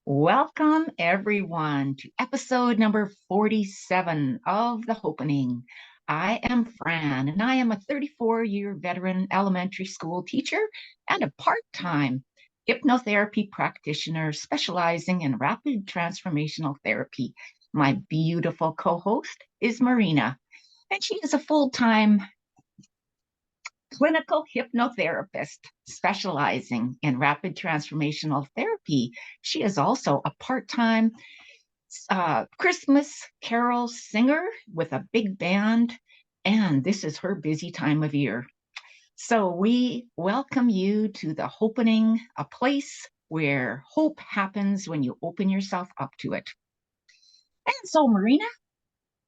Welcome, everyone, to episode number 47 of the Hopenning. I am Fran, and I am a 34-year veteran elementary school teacher and a part-time hypnotherapy practitioner specializing in rapid transformational therapy. My beautiful co-host is Marina, and she is a full-time clinical hypnotherapist specializing in rapid transformational therapy. She is also a part-time Christmas carol singer with a big band, and this is her busy time of year. So we welcome you to the Hopenning, a place where hope happens when you open yourself up to it. And so, Marina,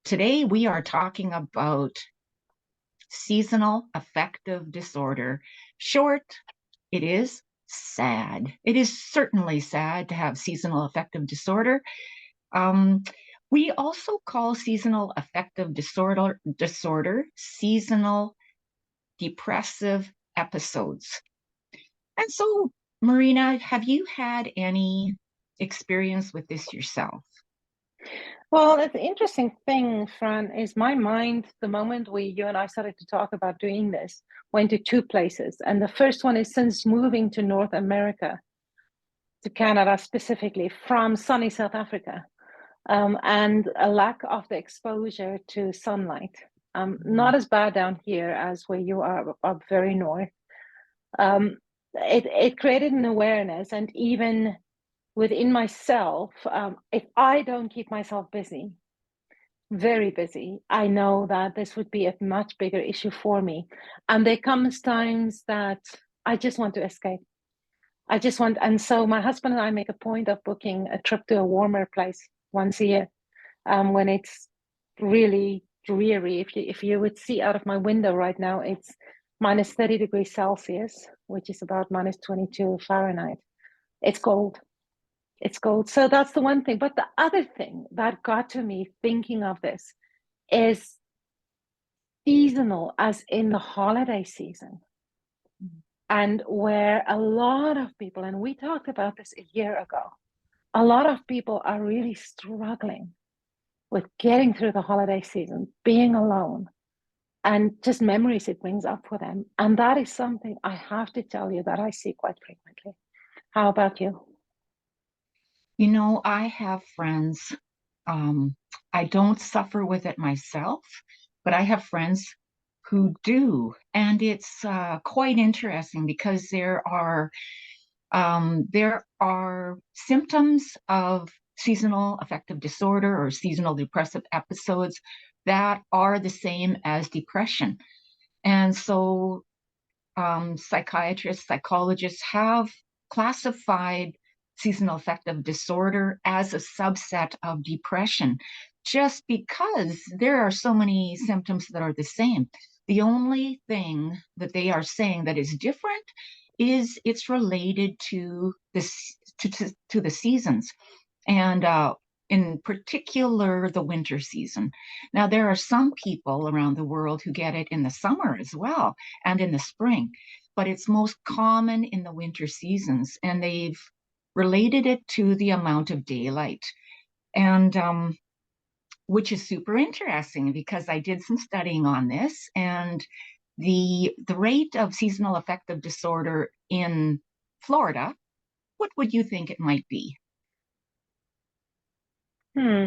today we are talking about seasonal affective disorder. Short, it is sad. It is certainly sad to have seasonal affective disorder. Um, we also call seasonal affective disorder seasonal depressive episodes. And so, Marina, have you had any experience with this yourself? Well, the interesting thing, Fran, is my mind, the moment you and I started to talk about doing this, went to two places. And the first one is since moving to North America, to Canada specifically, from sunny South Africa, and a lack of the exposure to sunlight. Not as bad down here as where you are up very north. It created an awareness, and even within myself, if I don't keep myself busy, very busy, I know that this would be a much bigger issue for me. And there comes times that I just want to escape. And so my husband and I make a point of booking a trip to a warmer place once a year, when it's really dreary. If you would see out of my window right now, it's minus 30 degrees Celsius, which is about minus 22 Fahrenheit. It's cold. It's cold. So that's the one thing. But the other thing that got to me thinking of this is seasonal, as in the holiday season. And where a lot of people, and we talked about this a year ago, a lot of people are really struggling with getting through the holiday season, being alone, and just memories it brings up for them. And that is something I have to tell you that I see quite frequently. How about you? You know, I have friends. Um, I don't suffer with it myself, but I have friends who do, and it's quite interesting because there are symptoms of seasonal affective disorder or seasonal depressive episodes that are the same as depression, and so psychiatrists, psychologists have classified seasonal affective disorder as a subset of depression just because there are so many symptoms that are the same. The only thing that they are saying that is different is it's related to the seasons, and in particular the winter season. Now, there are some people around the world who get it in the summer as well and in the spring, but it's most common in the winter seasons, and they've related it to the amount of daylight. And which is super interesting because I did some studying on this, and the rate of seasonal affective disorder in Florida, what would you think it might be? Hmm.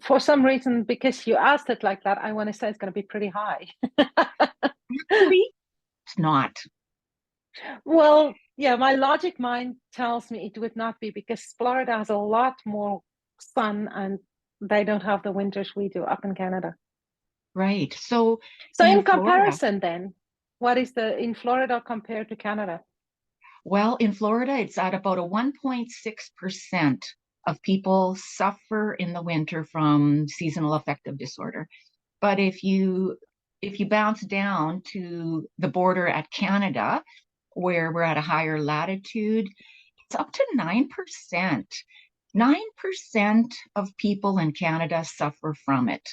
For some reason, because you asked it like that, I want to say it's going to be pretty high. Actually, it's not. Well, yeah, my logic mind tells me it would not be because Florida has a lot more sun and they don't have the winters we do up in Canada. Right. So So in in Florida, comparison then, what is the in Florida compared to Canada? well, in Florida, it's at about a 1.6% of people suffer in the winter from seasonal affective disorder. But if you bounce down to the border at Canada, where we're at a higher latitude, it's up to 9%. 9% of people in Canada suffer from it.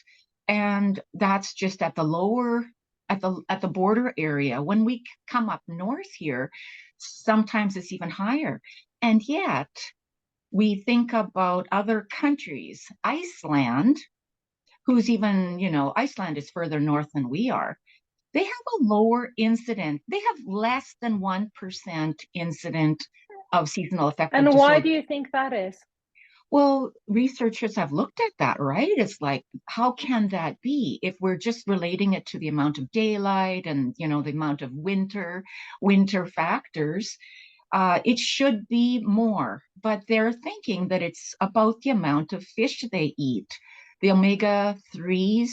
And that's just at the lower at the border area. When we come up north here, sometimes it's even higher. And yet, We think about other countries, Iceland, who's even, Iceland is further north than we are. They have a lower incident. They have less than 1% incident of seasonal affective And why disorder. do you think that is? Well, researchers have looked at that, right? It's like, how can that be if we're just relating it to the amount of daylight and, the amount of winter factors? It should be more, but they're thinking that it's about the amount of fish they eat, the omega-3s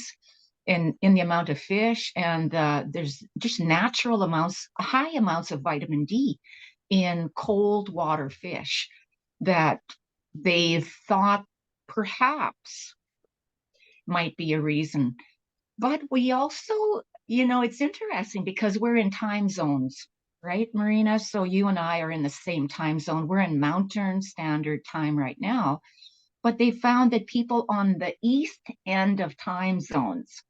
in the amount of fish, and there's just natural amounts, high amounts of vitamin D in cold water fish that they've thought perhaps might be a reason. But we also, it's interesting because we're in time zones, right, Marina? So you and I are in the same time zone. We're in Mountain Standard Time right now, but they found that people on the east end of time zones,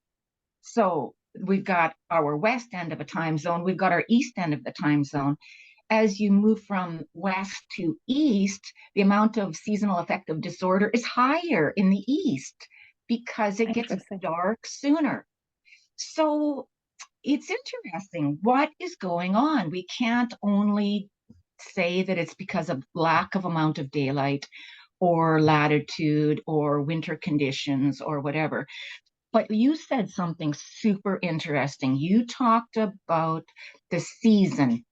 so we've got our west end of a time zone, we've got our east end of the time zone. As you move from west to east, the amount of seasonal affective disorder is higher in the east because it gets Interesting. dark sooner. So it's interesting what is going on. We can't only say that it's because of lack of amount of daylight or latitude or winter conditions or whatever. But you said something super interesting. You talked about the season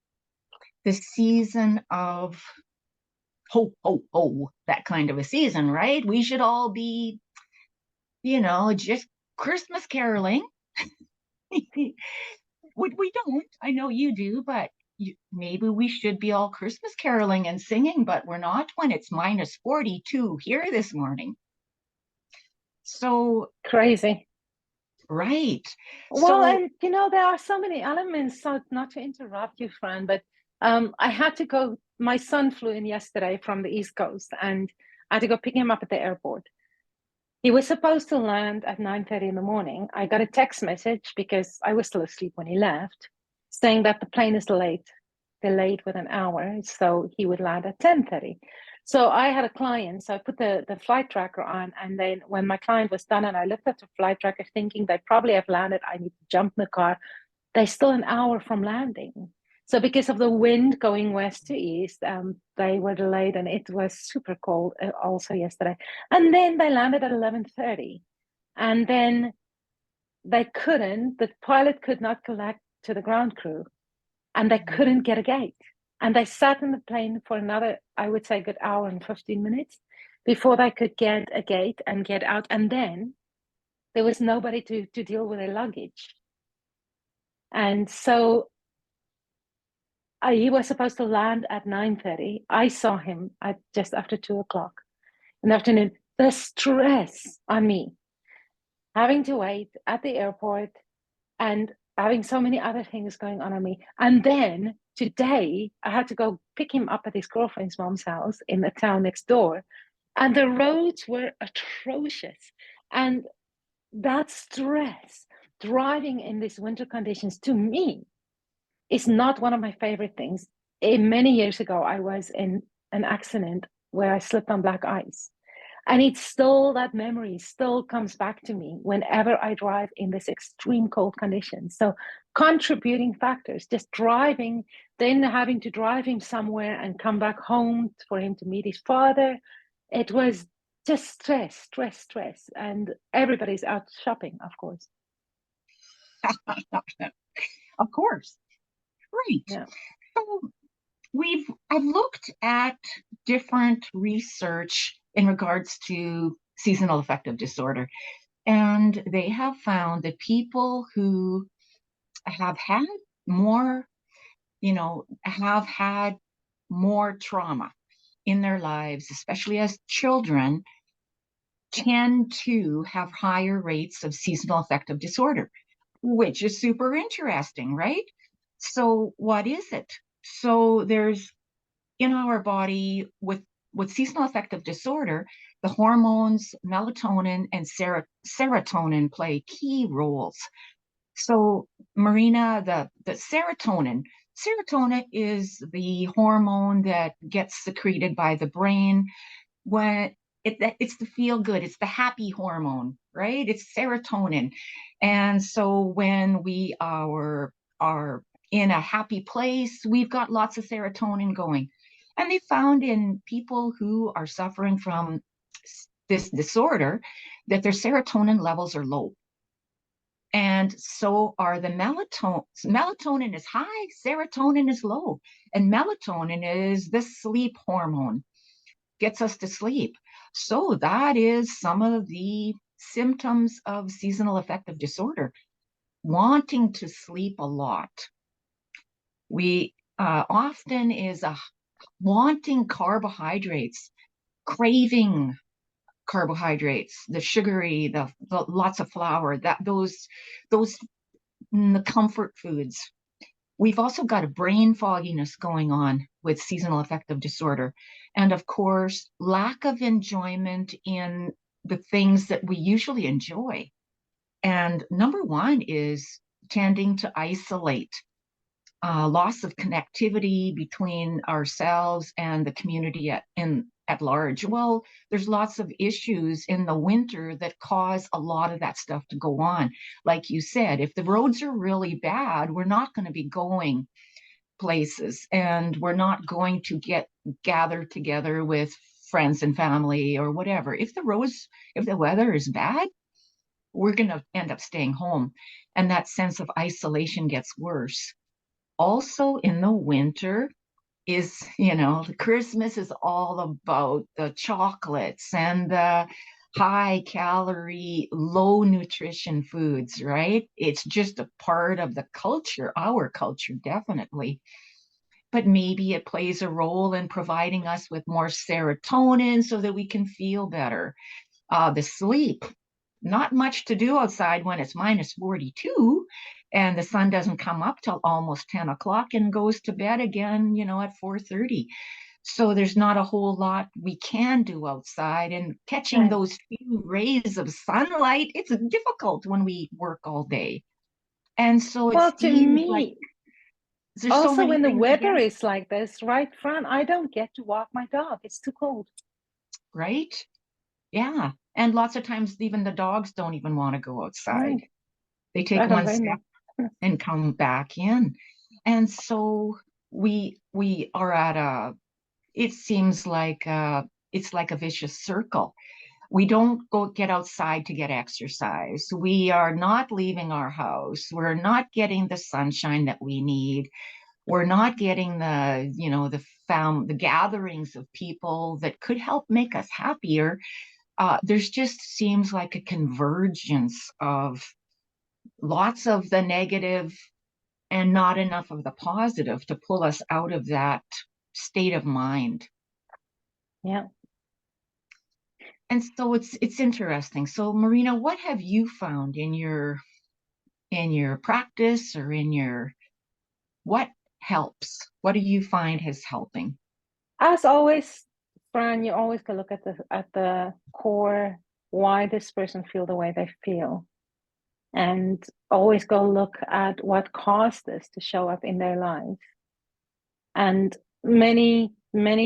of ho, ho, ho, that kind of a season, right? We should all be, just Christmas caroling. We don't. I know you do, but maybe we should be all Christmas caroling and singing, but we're not when it's minus 42 here this morning. So, Crazy. right. Well, So, and there are so many elements. So not to interrupt you, Fran, but I had to go. My son flew in yesterday from the East Coast, and I had to go pick him up at the airport. He was supposed to land at 9:30 in the morning. I got a text message because I was still asleep when he left, saying that the plane is delayed with an hour, so he would land at 10:30. So I had a client, so I put the flight tracker on, and then when my client was done and I looked at the flight tracker thinking they probably have landed, I need to jump in the car. They're still an hour from landing. So because of the wind going west to east, they were delayed, and it was super cold also yesterday. And then they landed at 11:30, and then the pilot could not connect to the ground crew, and they couldn't get a gate. And they sat in the plane for another, I would say, good hour and 15 minutes before they could get a gate and get out. And then there was nobody to deal with their luggage. And so he was supposed to land at 9:30. I saw him at just after 2 o'clock in the afternoon. The stress on me, having to wait at the airport and having so many other things going on me. And then today, I had to go pick him up at his girlfriend's mom's house in the town next door. And the roads were atrocious. And that stress, driving in these winter conditions, to me, is not one of my favorite things. Many years ago, I was in an accident where I slipped on black ice. And it's still, that memory still comes back to me whenever I drive in this extreme cold conditions. So contributing factors, just driving, then having to drive him somewhere and come back home for him to meet his father. It was just stress, stress, stress. And everybody's out shopping, of course. of course, right. Yeah. So I've looked at different research in regards to seasonal affective disorder, and they have found that people who have had more, have had more trauma in their lives, especially as children, tend to have higher rates of seasonal affective disorder, which is super interesting, right? So, what is it? So, there's in our body with seasonal affective disorder, the hormones melatonin and serotonin play key roles. So, Marina, the serotonin is the hormone that gets secreted by the brain when it's the feel good, it's the happy hormone, right? It's serotonin. And so when we are in a happy place, we've got lots of serotonin going. And they found in people who are suffering from this disorder that their serotonin levels are low. And so are the melatonin. Melatonin is high, serotonin is low. And melatonin is the sleep hormone, gets us to sleep. So that is some of the symptoms of seasonal affective disorder. Wanting to sleep a lot. We often is a wanting carbohydrates, craving carbohydrates, the sugary, the lots of flour, that those the comfort foods. We've also got a brain fogginess going on with seasonal affective disorder. And of course, lack of enjoyment in the things that we usually enjoy. And number one is tending to isolate, loss of connectivity between ourselves and the community at large. Well, there's lots of issues in the winter that cause a lot of that stuff to go on. Like you said, if the roads are really bad, we're not going to be going places, and we're not going to get gathered together with friends and family or whatever. If the weather is bad, we're going to end up staying home, and that sense of isolation gets worse. Also in the winter is, the Christmas is all about the chocolates and the high calorie, low nutrition foods, right? It's just a part of the culture, our culture, definitely. But maybe it plays a role in providing us with more serotonin so that we can feel better. The sleep, not much to do outside when it's minus 42 and the sun doesn't come up till almost 10 o'clock and goes to bed again, at 4:30. So there's not a whole lot we can do outside, and catching Right. those few rays of sunlight, it's difficult when we work all day. And so it Well, to seems like me, there's so also many when the things weather against, is like this, right, Fran, I don't get to walk my dog. It's too cold. right? Yeah. And lots of times even the dogs don't even want to go outside. Right. They I take don't one blame step them. and come back in. And so we are at it seems like it's like a vicious circle. We don't go get outside to get exercise. We are not leaving our house. We're not getting the sunshine that we need. We're not getting the gatherings of people that could help make us happier. There's just seems like a convergence of lots of the negative and not enough of the positive to pull us out of that state of mind. Yeah. And so it's interesting. So Marina, what have you found in your practice or in your what helps? What do you find is helping? As always, Fran, you always can look at the core, why this person feel the way they feel, and always go look at what caused this to show up in their life. And many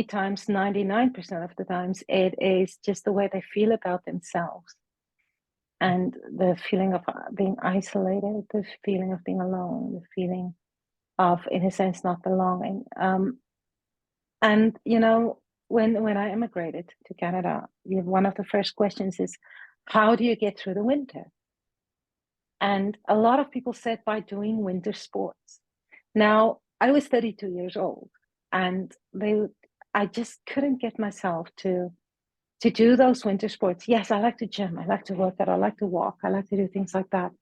times, 99% of the times, it is just the way they feel about themselves and the feeling of being isolated, the feeling of being alone, the feeling of, in a sense, not belonging. And when I immigrated to Canada, one of the first questions is, how do you get through the winter? And a lot of people said by doing winter sports. Now, I was 32 years old, and I just couldn't get myself to do those winter sports. Yes, I like to gym, I like to work out, I like to walk, I like to do things like that.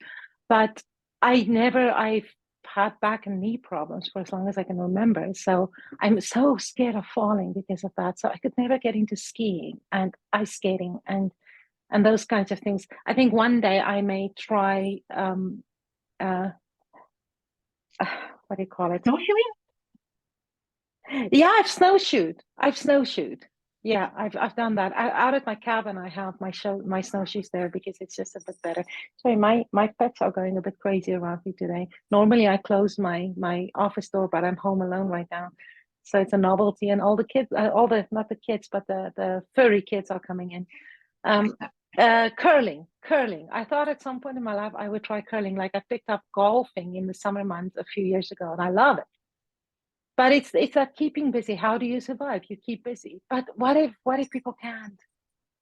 But I've had back and knee problems for as long as I can remember. So I'm so scared of falling because of that. So I could never get into skiing and ice skating and those kinds of things. I think one day I may try uh, what do you call it? Snowshoeing? Yeah, I've snowshoed. Yeah, I've done that. Out at my cabin, I have my snowshoes there because it's just a bit better. Sorry, my pets are going a bit crazy around me today. Normally, I close my office door, but I'm home alone right now, So it's a novelty, and all the kids, not the kids, but the furry kids are coming in. Curling. I thought at some point in my life I would try curling. Like I picked up golfing in the summer months a few years ago, and I love it. But it's that keeping busy. How do you survive? You keep busy. But what if people can't?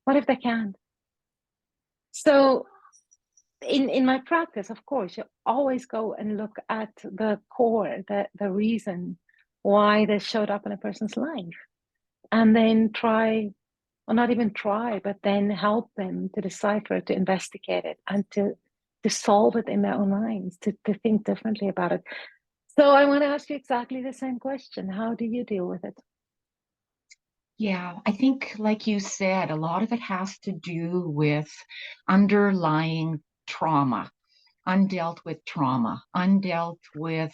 What if they can't? So in my practice, of course, you always go and look at the core, the reason why this showed up in a person's life, and then try, or not even try, but then help them to decipher, to investigate it, and to solve it in their own minds, to think differently about it. So I want to ask you exactly the same question. How do you deal with it? Yeah, I think, like you said, a lot of it has to do with underlying trauma, undealt with trauma, undealt with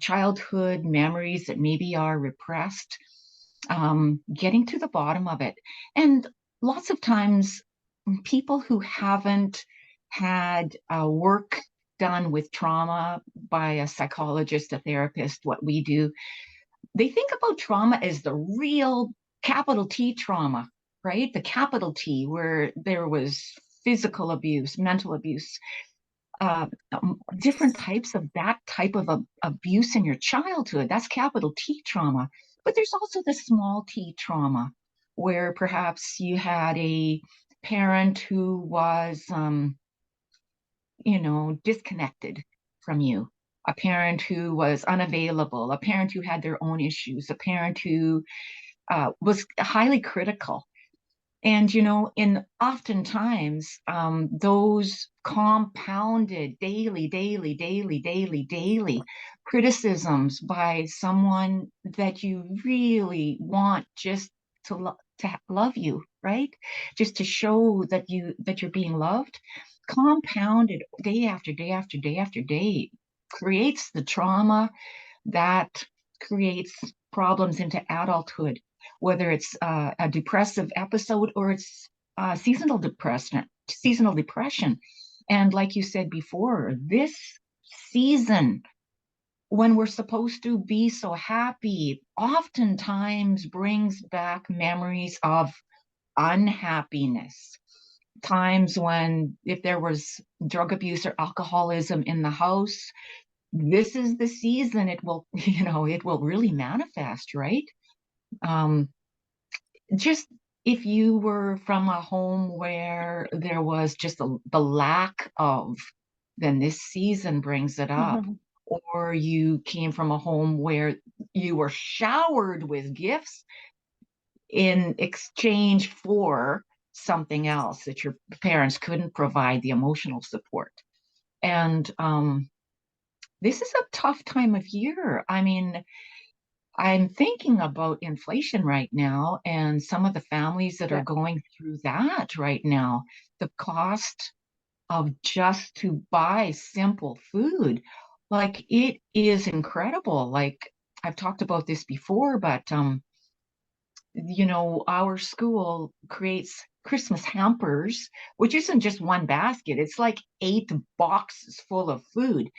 childhood memories that maybe are repressed, getting to the bottom of it. And lots of times, people who haven't had work done with trauma by a psychologist, a therapist, what we do, they think about trauma as the real capital T trauma, right? The capital T, where there was physical abuse, mental abuse, different types of that type of abuse in your childhood. That's capital T trauma. But there's also the small t trauma, where perhaps you had a parent who was, disconnected from you, a parent who was unavailable, a parent who had their own issues, a parent who was highly critical. And, in oftentimes, those compounded daily criticisms by someone that you really want just to love you, right? Just to show that you're being loved, compounded day after day after day after day, creates the trauma that creates problems into adulthood, whether it's a depressive episode or it's seasonal depression. And like you said before, this season, when we're supposed to be so happy, oftentimes brings back memories of unhappiness. Times when, if there was drug abuse or alcoholism in the house, this is the season it will, it will really manifest, right? Um, just if you were from a home where there was just the lack of, then this season brings it up. Mhm. Or you came from a home where you were showered with gifts in exchange for something else that your parents couldn't provide the emotional support. And this is a tough time of year. I mean, I'm thinking about inflation right now and some of the families that are Yeah. going through that right now. The cost of just to buy simple food, like it is incredible. Like I've talked about this before, but our school creates Christmas hampers, which isn't just one basket. It's like 8 boxes full of food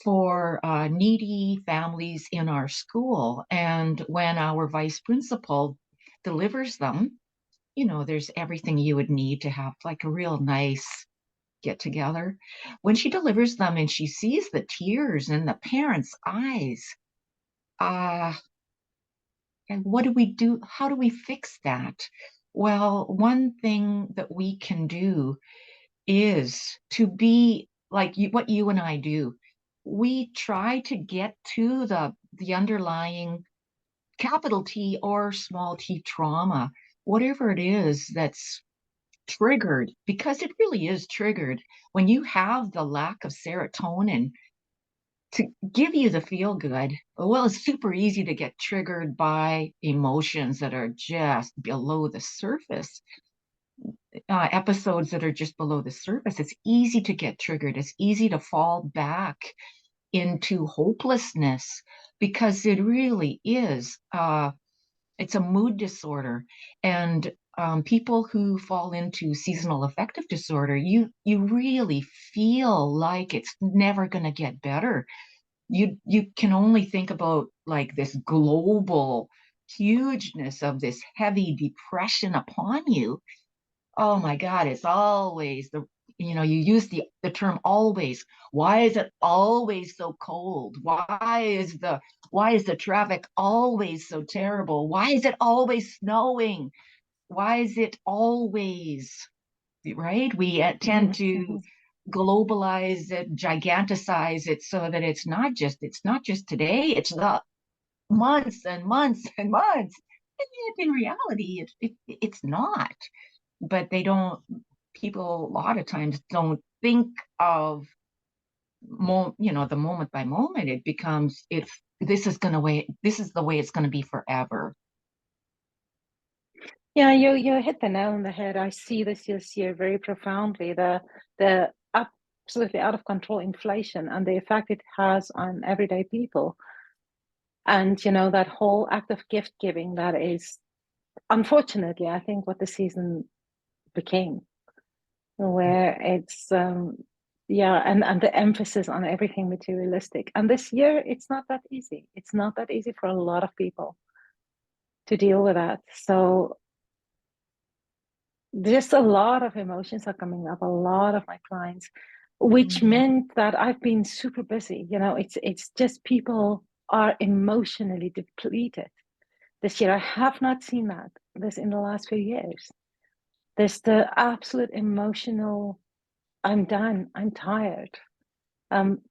for needy families in our school. And when our vice principal delivers them, there's everything you would need to have like a real nice get together. When she delivers them and she sees the tears in the parents' eyes, uh, and what do we do? How do we fix that? Well, one thing that we can do is to be like what you and I do. We try to get to the underlying capital T or small t trauma, whatever it is that's triggered, because it really is triggered when you have the lack of serotonin to give you the feel good. Well, it's super easy to get triggered by emotions that are just below the surface, episodes that are just below the surface. It's easy to get triggered. It's easy to fall back into hopelessness because it really is. It's a mood disorder, and people who fall into seasonal affective disorder, you really feel like it's never going to get better. you can only think about like this global hugeness of this heavy depression upon you. Oh my God, it's always you use the term always. Why is it always so cold? Why is the traffic always so terrible? Why is it always snowing? Why is it always, right? We tend Mhm, to mhm. globalize it, giganticize it so that it's not just today, it's the months and months and months. And yet in reality, it's not. But they don't, people a lot of times don't think of the moment by moment. It becomes, this is the way it's going to be forever. Yeah, you hit the nail on the head. I see this year very profoundly, the absolutely out of control inflation and the effect it has on everyday people. And that whole act of gift giving that is unfortunately, I think, what the season became, where it's yeah, and the emphasis on everything materialistic. And this year it's not that easy. It's not that easy for a lot of people to deal with that. So just a lot of emotions are coming up, a lot of my clients, which Mhm. meant that I've been super busy. It's just people are emotionally depleted this year. I have not seen this in the last few years. There's the absolute emotional, I'm done, I'm tired. Um,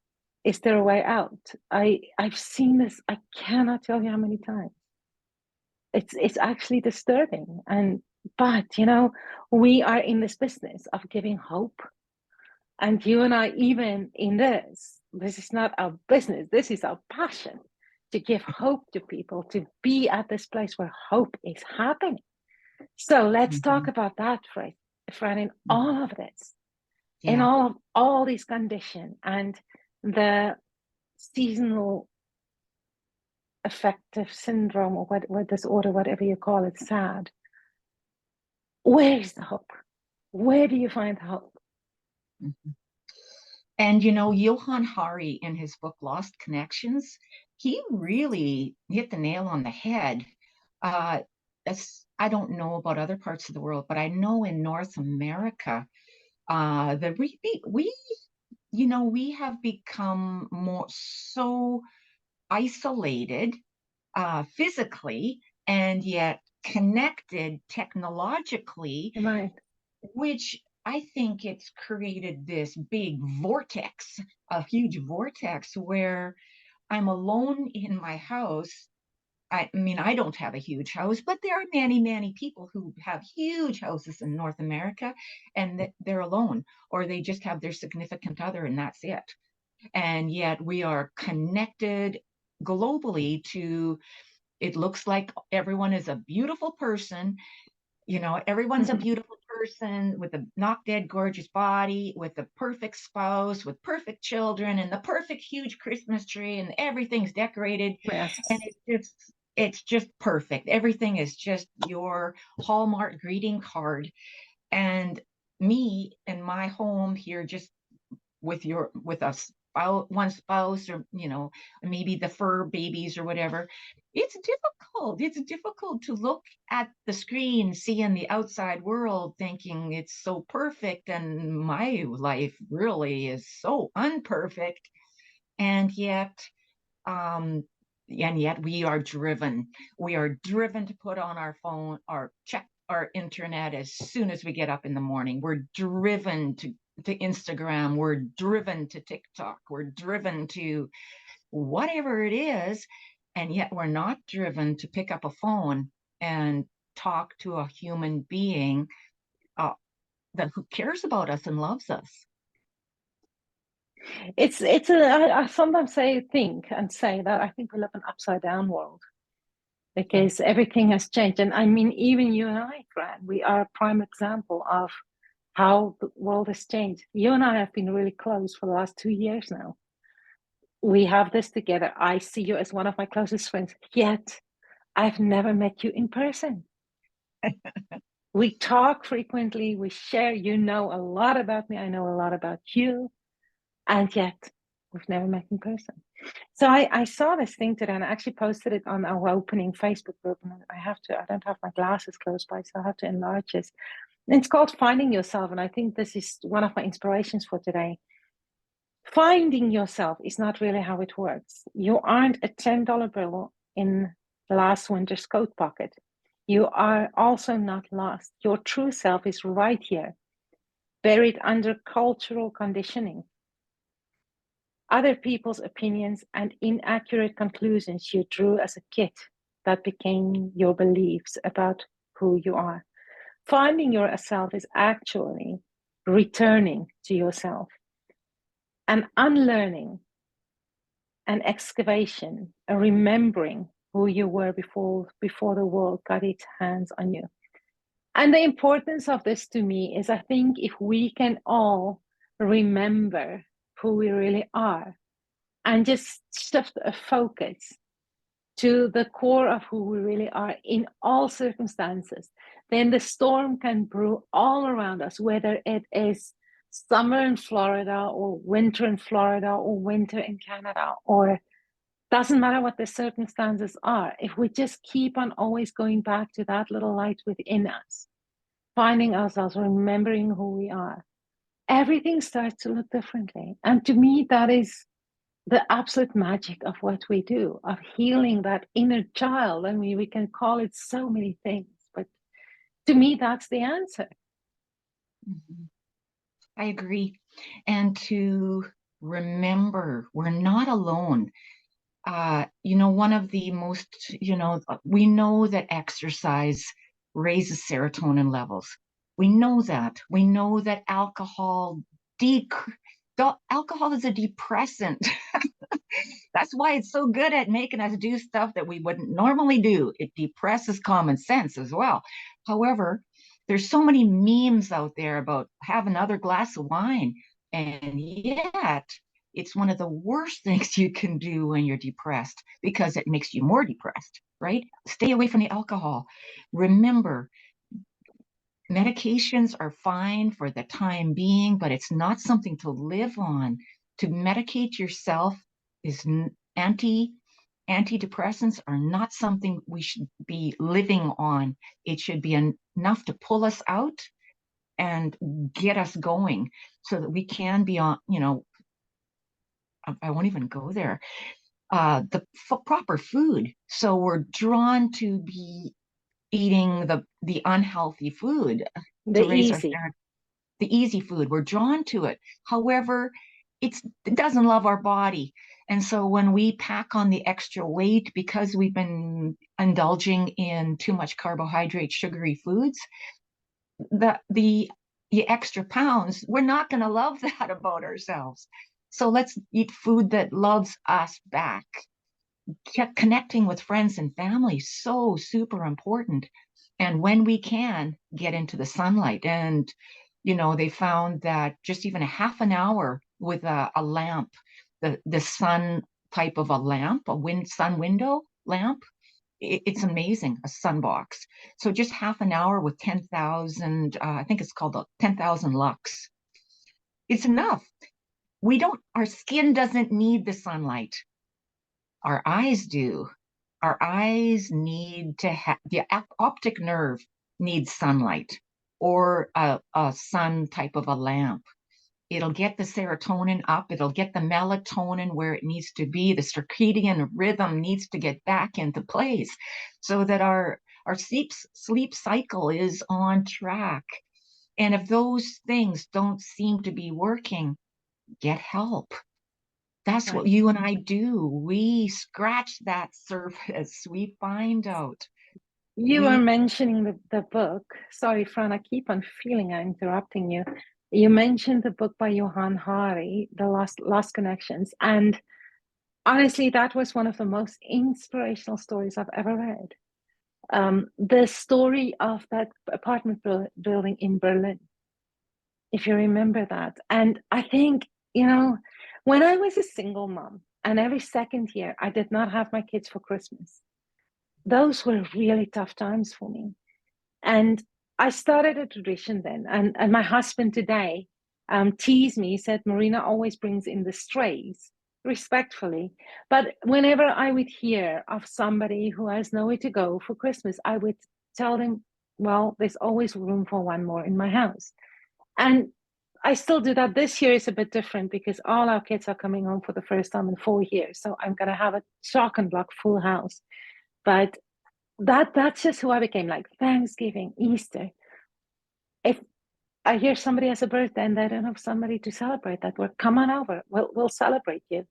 is there a way out? I've seen this, I cannot tell you how many times. It's actually disturbing. But we are in this business of giving hope. And you and I, even in this is not our business, this is our passion, to give hope to people, to be at this place where hope is happening. So let's talk Mhm. about that, Fran, in Mhm. all of this, in Yeah. all these conditions and the seasonal affective syndrome, or what disorder, whatever you call it, sad. Where is the hope? Where do you find hope? Mhm. And Johann Hari, in his book Lost Connections, he really hit the nail on the head. Uh, I don't know about other parts of the world, but I know in North America, that we have become more so isolated, physically, and yet connected technologically, Right. which I think it's created this big vortex, a huge vortex where I'm alone in my house. I mean, I don't have a huge house, but there are many, many people who have huge houses in North America, and they're alone, or they just have their significant other, and that's it. And yet we are connected globally to, it looks like everyone is a beautiful person. Everyone's a beautiful person with a knock dead gorgeous body, with a perfect spouse, with perfect children, and the perfect huge Christmas tree, and everything's decorated. And Yes. it's just perfect. Everything is just your Hallmark greeting card. And me and my home here, just with a spouse, one spouse, or maybe the fur babies or whatever. It's difficult to look at the screen, seeing the outside world, thinking it's so perfect, and my life really is so unperfect. And yet um and yet we are driven to put on our phone or check our internet as soon as we get up in the morning. We're driven to Instagram, we're driven to TikTok, we're driven to whatever it is, and yet we're not driven to pick up a phone and talk to a human being, uh, that who cares about us and loves us. I sometimes think and say that I think we live in an upside down world Mm. because everything has changed. And I mean, even you and I, Fran, we are a prime example of how the world has changed. You and I have been really close for the last 2 years now. We have this together. I see you as one of my closest friends, yet I've never met you in person. We talk frequently, we share, you know a lot about me, I know a lot about you, and yet we've never met in person. So I saw this thing today, and I actually posted it on our Hopenning Facebook group. And I don't have my glasses close by, so I have to enlarge this. And it's called Finding Yourself. And I think this is one of my inspirations for today. Finding yourself is not really how it works. You aren't a $10 bill in last winter's coat pocket. You are also not lost. Your true self is right here, buried under cultural conditioning, other people's opinions, and inaccurate conclusions you drew as a kid that became your beliefs about who you are. Finding yourself is actually returning to yourself and unlearning, an excavation, a remembering who you were before the world got its hands on you. And the importance of this to me is, I think if we can all remember who we really are and just shift a focus to the core of who we really are in all circumstances, then the storm can brew all around us, whether it is summer in Florida or winter in Florida or winter in Canada, or doesn't matter what the circumstances are. If we just keep on always going back to that little light within us, finding ourselves, remembering who we are, everything starts to look differently. And to me, that is the absolute magic of what we do, of healing that inner child. I mean, we can call it so many things, but to me, that's the answer. Mm-hmm. I agree. And to remember, we're not alone. One of the most, we know that exercise raises serotonin levels. We know that. We know that alcohol is a depressant. That's why it's so good at making us do stuff that we wouldn't normally do. It depresses common sense as well. However, there's so many memes out there about have another glass of wine, and yet it's one of the worst things you can do when you're depressed because it makes you more depressed, right? Stay away from the alcohol. Remember, medications are fine for the time being, but it's not something to live on. To medicate yourself is antidepressants are not something we should be living on. It should be enough to pull us out and get us going so that we can be on, I won't even go there. The proper food. So we're drawn to be eating the unhealthy food The to raise easy. the easy food. We're drawn to it. However, it doesn't love our body. And so when we pack on the extra weight because we've been indulging in too much carbohydrate, sugary foods, the extra pounds, we're not going to love that about ourselves. So let's eat food that loves us back. Connecting with friends and family, so super important. And when we can, get into the sunlight. And they found that just even a half an hour with a lamp, the sun type of a lamp, sun window lamp, it's amazing, a sun box. So just half an hour with 10,000, I think it's called 10,000 lux. It's enough. Our skin doesn't need the sunlight. Our eyes do. Our eyes need to have the optic nerve needs sunlight or a sun type of a lamp. It'll get the serotonin up. It'll get the melatonin where it needs to be. The circadian rhythm needs to get back into place so that our sleep cycle is on track. And if those things don't seem to be working, get help. That's what Right. you and I do. We scratch that surface. We find out. You were We mentioning the book. Sorry, Fran, I keep on feeling I'm interrupting you. You mentioned the book by Johan Hari, The Lost Connections. And honestly, that was one of the most inspirational stories I've ever read. The story of that apartment building in Berlin, if you remember that. And I think, when I was a single mom and every second year I did not have my kids for Christmas, those were really tough times for me. And I started a tradition then. And my husband today teased me, he said, Marina always brings in the strays, respectfully. But whenever I would hear of somebody who has nowhere to go for Christmas, I would tell them, well, there's always room for one more in my house. And I still do that. This year is a bit different because all our kids are coming home for the first time in 4 years. So I'm going to have a chock and block full house. But that's just who I became, like Thanksgiving, Easter. If I hear somebody has a birthday and they don't have somebody to celebrate that, well, come on over. We'll celebrate you.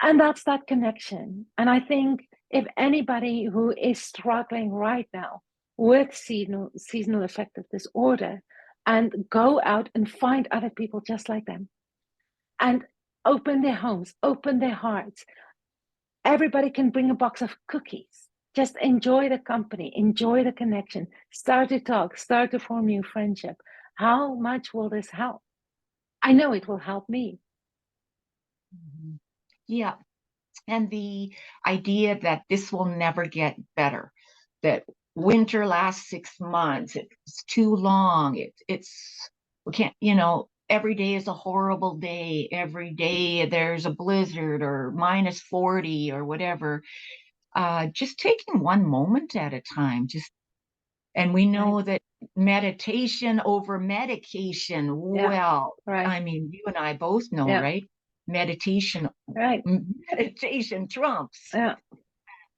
And that's that connection. And I think if anybody who is struggling right now with seasonal affective disorder, and go out and find other people just like them and open their homes, open their hearts. Everybody can bring a box of cookies. Just enjoy the company, enjoy the connection, start to talk, start to form new friendship. How much will this help? I know it will help me. Yeah. And the idea that this will never get better, that winter lasts 6 months, it's too long, we can't, every day is a horrible day, every day there's a blizzard or minus 40 or whatever. Just taking one moment at a time, and we know that meditation over medication, well, I mean, you and I both know, right? Meditation trumps. Yeah.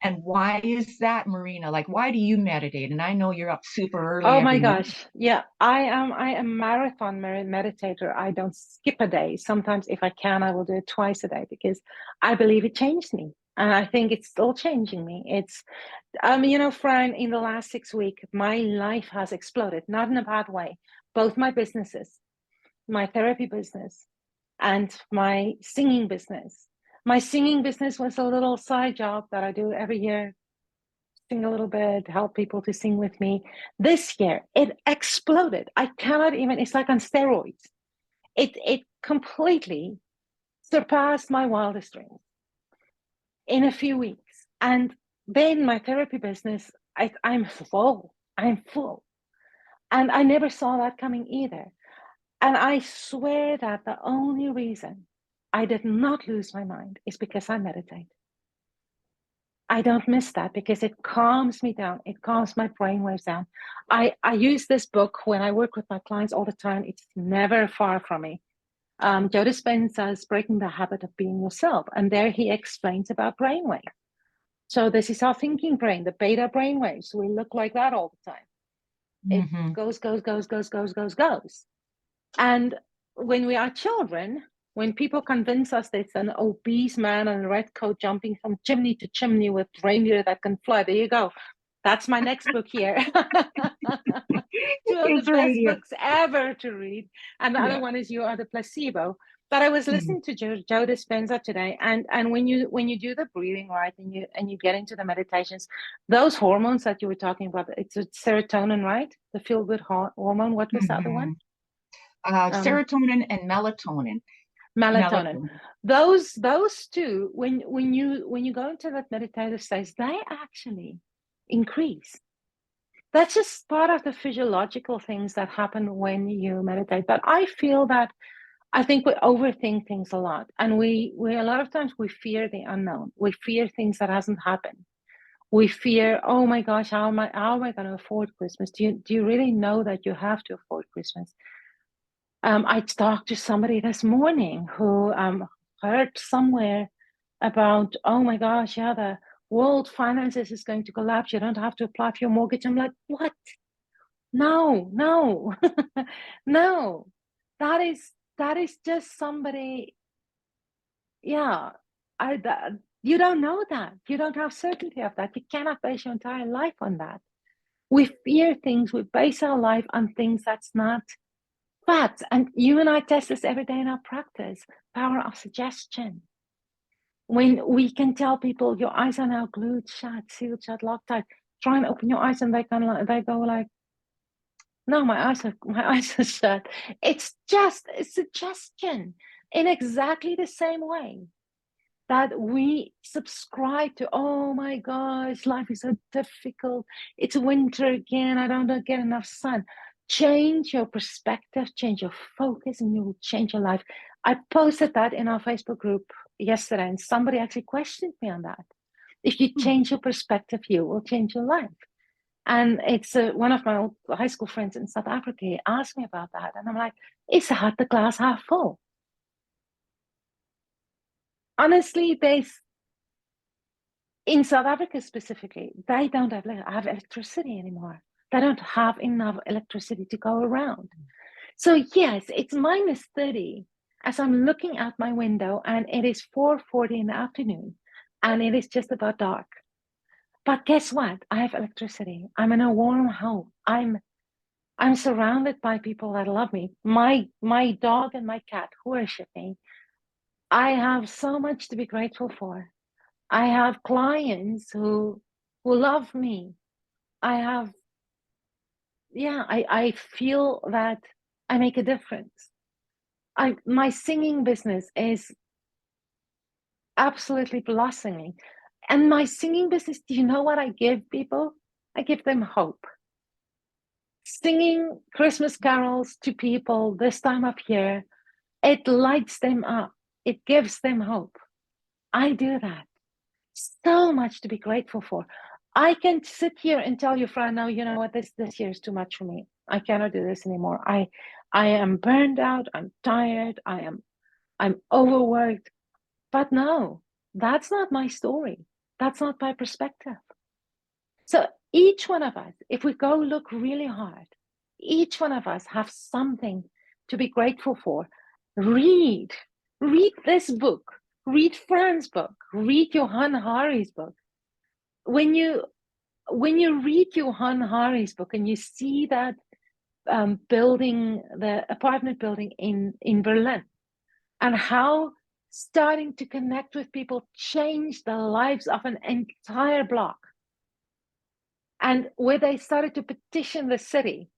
And why is that, Marina? Like, why do you meditate? And I know you're up super early. Oh my gosh. Yeah, I am a marathon meditator. I don't skip a day. Sometimes if I can, I will do it twice a day because I believe it changed me. And I think it's still changing me. It's, Fran, in the last 6 weeks, my life has exploded, not in a bad way. Both my businesses, my therapy business and my singing business. My singing business was a little side job that I do every year, sing a little bit, help people to sing with me. This year, it exploded. I cannot even, it's like on steroids. It completely surpassed my wildest dreams in a few weeks. And then my therapy business, I'm full. And I never saw that coming either. And I swear that the only reason I did not lose my mind is because I meditate. I don't miss that because it calms me down. It calms my brainwaves down. I use this book when I work with my clients all the time. It's never far from me. Joe Dispenza's Breaking the Habit of Being Yourself. And there he explains about brainwave. So this is our thinking brain, the beta brainwaves. We look like that all the time. It goes. And when we are children, when people convince us there's an obese man in a red coat jumping from chimney to chimney with reindeer that can fly, there you go. That's my next book here. Two of the best books ever to read. And the other one is You Are the Placebo. But I was listening to Joe Dispenza today, and when you do the breathing right and you get into the meditations, those hormones that you were talking about, it's serotonin, right? The feel-good hormone. What was the other one? Serotonin and melatonin. Those two, when you go into that meditative state, they actually increase. That's just part of the physiological things that happen when you meditate. But I feel that I think we overthink things a lot, and we a lot of times we fear the unknown. We fear things that hasn't happened. We fear, oh my gosh, how am I going to afford Christmas? Do you really know that you have to afford Christmas? I talked to somebody this morning who heard somewhere about, oh my gosh, yeah, the world finances is going to collapse. You don't have to apply for your mortgage. I'm like, what? No, no. That is just somebody. Yeah, you don't know that. You don't have certainty of that. You cannot base your entire life on that. We fear things. We base our life on things that's not facts. And you and I test this every day in our practice. Power of suggestion. When we can tell people your eyes are now glued shut, sealed shut, locked tight. Try and open your eyes, and they go like, no, my eyes are shut. It's just a suggestion in exactly the same way that we subscribe to, oh my gosh, life is so difficult. It's winter again. I don't get enough sun. Change your perspective, change your focus, and you will change your life. I posted that in our Facebook group yesterday, and somebody actually questioned me on that. If you change your perspective, you will change your life. And it's one of my old high school friends in South Africa asked me about that. And I'm like, is that the glass half full? Honestly, in South Africa specifically, they don't have electricity anymore. They don't have enough electricity to go around. So yes, it's -30 as I'm looking out my window, and it is 4:40 in the afternoon, and it is just about dark. But guess what? I have electricity. I'm in a warm home. I'm surrounded by people that love me. My dog and my cat worship me. I have so much to be grateful for. I have clients who love me. I feel that I make a difference. My singing business is absolutely blossoming. And my singing business, do you know what I give people? I give them hope. Singing Christmas carols to people this time of year, it lights them up. It gives them hope. I do that. So much to be grateful for. I can sit here and tell you, Fran, no, you know what, this year is too much for me. I cannot do this anymore. I am burned out. I'm tired. I'm overworked. But no, that's not my story. That's not my perspective. So each one of us, if we go look really hard, each one of us have something to be grateful for. Read this book, read Fran's book, read Johan Hari's book. When you read Johan Hari's book and you see that building, the apartment building in Berlin, and how starting to connect with people changed the lives of an entire block, and where they started to petition the city,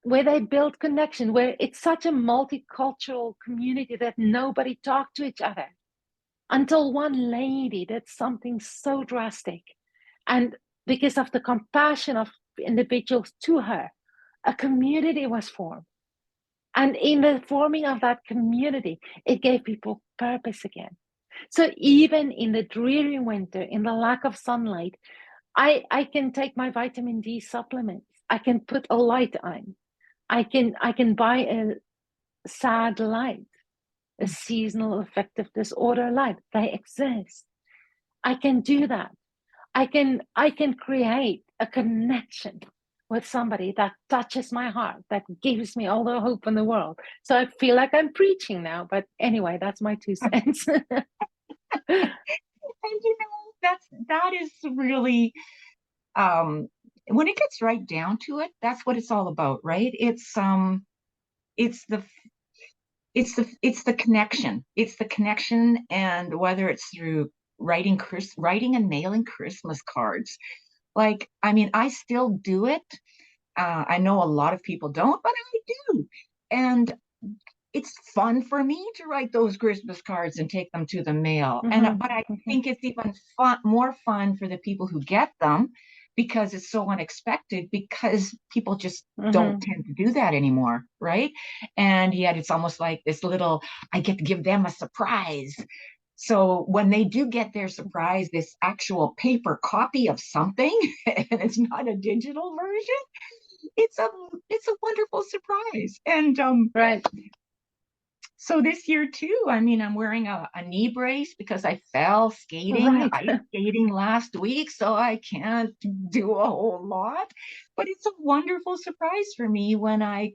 where they built connection, where it's such a multicultural community that nobody talked to each other, until one lady did something so drastic. And because of the compassion of individuals to her, a community was formed. And in the forming of that community, it gave people purpose again. So even in the dreary winter, in the lack of sunlight, I can take my vitamin D supplements. I can put a light on. I can buy a sad light, a seasonal affective disorder light. They exist. I can do that. I can create a connection with somebody that touches my heart, that gives me all the hope in the world. So I feel like I'm preaching now, but anyway, that's my 2 cents. And that is really when it gets right down to it, that's what it's all about, right? It's the connection. It's the connection, and whether it's through writing and mailing Christmas cards. Like, I mean, I still do it. I know a lot of people don't, but I do. And it's fun for me to write those Christmas cards and take them to the mail. But I think it's even more fun for the people who get them, because it's so unexpected, because people just don't tend to do that anymore, right? And yet it's almost like this little, I get to give them a surprise. So when they do get their surprise, this actual paper copy of something, and it's not a digital version, it's a wonderful surprise. And right. so this year too, I mean, I'm wearing a knee brace because I fell ice skating last week, so I can't do a whole lot. But it's a wonderful surprise for me when I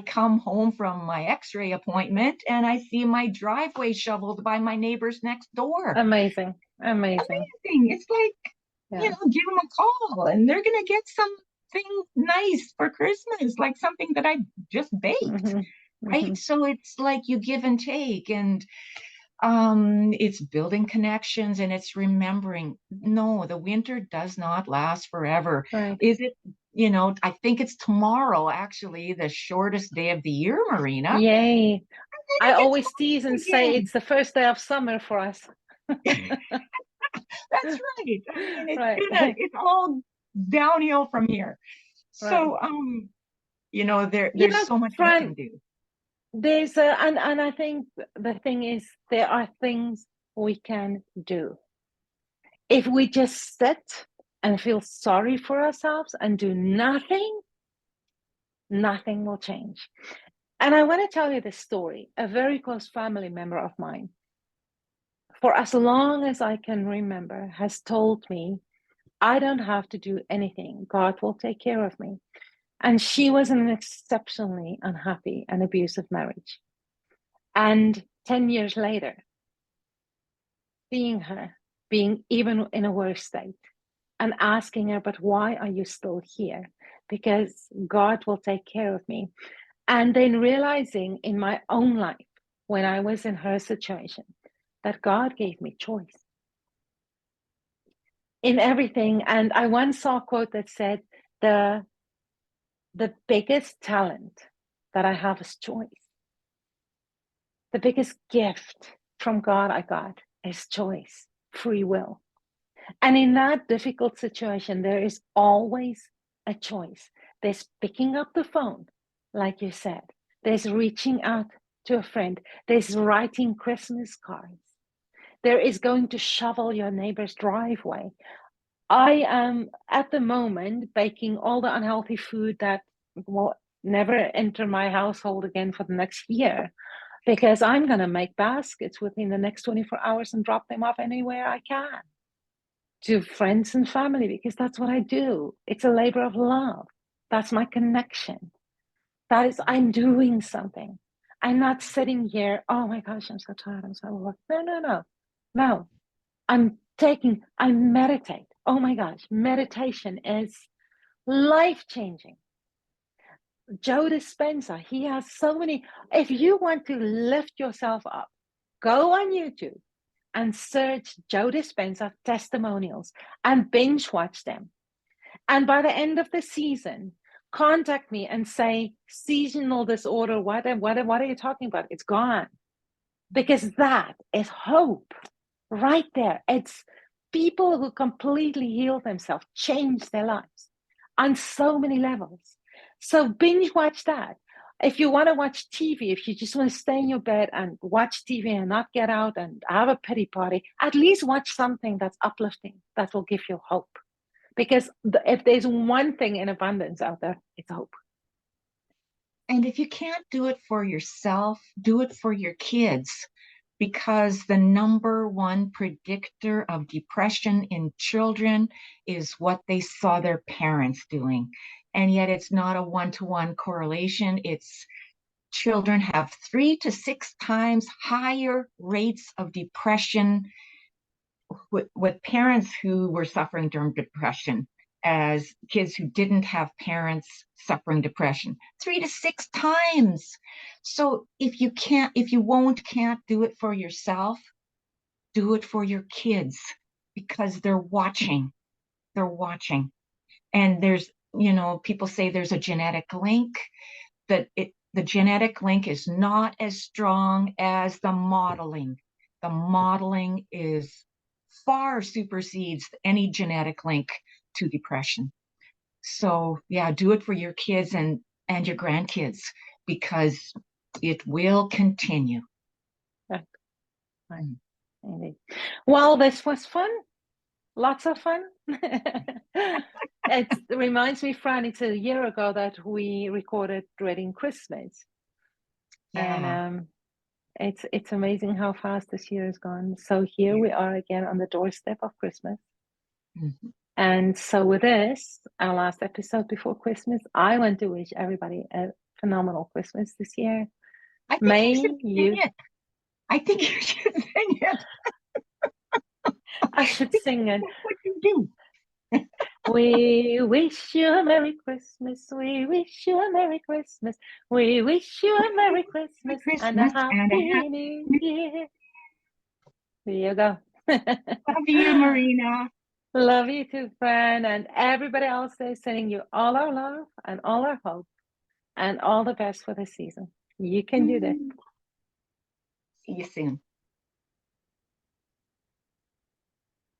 come home from my X-ray appointment and I see my driveway shoveled by my neighbors next door. Amazing. It's like, give them a call and they're gonna get something nice for Christmas, like something that I just baked. Right. So it's like you give and take, and it's building connections, and it's remembering, no, the winter does not last forever. Right. Is it, I think it's tomorrow, actually, the shortest day of the year, Marina. Yay. I always tease and say it's the first day of summer for us. That's right. I mean, it's all downhill from here. So, there's so much we can do. and I think the thing is, there are things we can do. If we just sit and feel sorry for ourselves and do nothing, nothing will change. And I want to tell you this story. A very close family member of mine, for as long as I can remember, has told me, I don't have to do anything. God will take care of me. And she was in an exceptionally unhappy and abusive marriage. And 10 years later, seeing her being even in a worse state and asking her, but why are you still here? Because God will take care of me. And then realizing in my own life, when I was in her situation, that God gave me choice in everything. And I once saw a quote that said, the biggest talent that I have is choice. The biggest gift from God I got is choice, free will. And in that difficult situation, there is always a choice. There's picking up the phone, like you said. There's reaching out to a friend. There's writing Christmas cards. There is going to shovel your neighbor's driveway. I am at the moment baking all the unhealthy food that will never enter my household again for the next year, because I'm going to make baskets within the next 24 hours and drop them off anywhere I can to friends and family, because that's what I do. It's a labor of love. That's my connection. That is, I'm doing something. I'm not sitting here, oh my gosh, I'm so tired, I'm so overworked. No. I meditate. Oh my gosh, meditation is life-changing. Joe Dispenza, he has so many. If you want to lift yourself up, go on YouTube and search Joe Dispenza testimonials and binge watch them. And by the end of the season, contact me and say, seasonal disorder, what are you talking about? It's gone. Because that is hope right there. It's people who completely heal themselves, change their lives on so many levels. So binge watch that. If you want to watch TV, if you just want to stay in your bed and watch TV and not get out and have a pity party, at least watch something that's uplifting, that will give you hope. Because if there's one thing in abundance out there, it's hope. And if you can't do it for yourself, do it for your kids, because the number one predictor of depression in children is what they saw their parents doing. And yet it's not a one-to-one correlation. It's children have 3 to 6 times higher rates of depression with parents who were suffering from depression as kids who didn't have parents suffering depression, 3 to 6 times. So if you can't do it for yourself, do it for your kids, because they're watching. And there's, people say there's a genetic link, the genetic link is not as strong as the modeling. The modeling is far supersedes any genetic link to depression. So yeah, do it for your kids and your grandkids, because it will continue. Right. Well, this was fun. Lots of fun. It reminds me, Fran, it's a year ago that we recorded Dreading Christmas. Yeah. And it's amazing how fast this year has gone. So here we are again on the doorstep of Christmas. Mm-hmm. And so with this, our last episode before Christmas, I want to wish everybody a phenomenal Christmas this year. I think you should sing it. I think you should sing it. I should sing it. That's what you do. We wish you a Merry Christmas. We wish you a Merry Christmas. We wish you a Merry Christmas and a Happy New Year. There you go. Love you, Marina. Love you too, Fran, and everybody else there, sending you all our love and all our hope and all the best for this season. You can do this. See you soon.